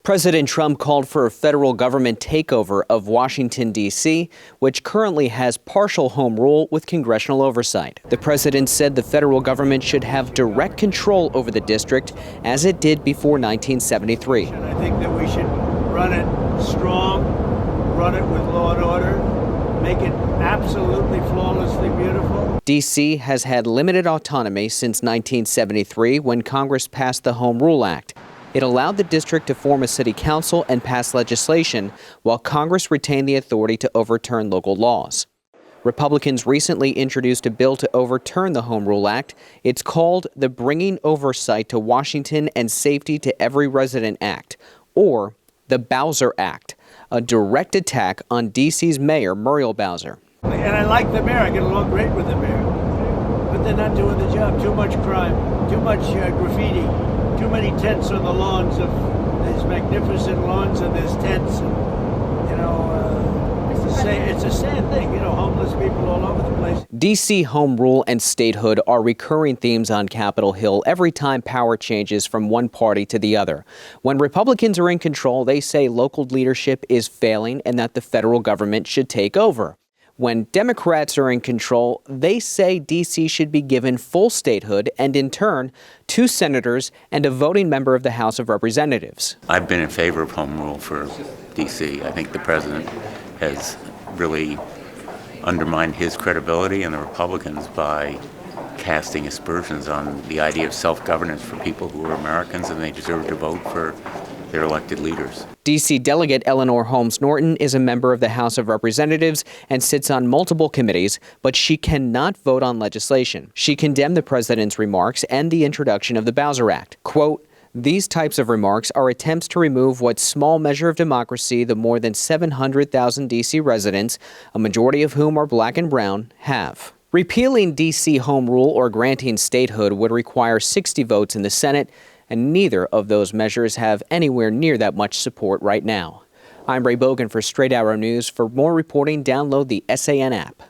President Trump called for a federal government takeover of Washington, D.C., which currently has partial home rule with congressional oversight. The president said the federal government should have direct control over the district, as it did before 1973. I think that we should run it strong, run it with law and order, make it absolutely flawlessly beautiful. D.C. has had limited autonomy since 1973 when Congress passed the Home Rule Act. It allowed the district to form a city council and pass legislation, while Congress retained the authority to overturn local laws. Republicans recently introduced a bill to overturn the Home Rule Act. It's called the Bringing Oversight to Washington and Safety to Every Resident Act, or the Bowser Act, a direct attack on D.C.'s mayor, Muriel Bowser. And I like the mayor. I get along great with the mayor. But they're not doing the job. Too much crime, too much graffiti. Too many tents on the lawns of these magnificent lawns, and there's tents. It's a sad thing, homeless people all over the place. D.C. home rule and statehood are recurring themes on Capitol Hill every time power changes from one party to the other. When Republicans are in control, they say local leadership is failing and that the federal government should take over. When Democrats are in control, they say D.C. should be given full statehood and, in turn, 2 senators and a voting member of the House of Representatives. I've been in favor of home rule for D.C. I think the president has really undermined his credibility and the Republicans by casting aspersions on the idea of self-governance for people who are Americans and they deserve to vote for their elected leaders. D.C. Delegate Eleanor Holmes Norton is a member of the House of Representatives and sits on multiple committees, but she cannot vote on legislation. She condemned the president's remarks and the introduction of the Bowser Act. Quote, "These types of remarks are attempts to remove what small measure of democracy the more than 700,000 D.C. residents, a majority of whom are black and brown, have." Repealing D.C. home rule or granting statehood would require 60 votes in the Senate, and neither of those measures have anywhere near that much support right now. I'm Ray Bogan for Straight Arrow News. For more reporting, download the SAN app.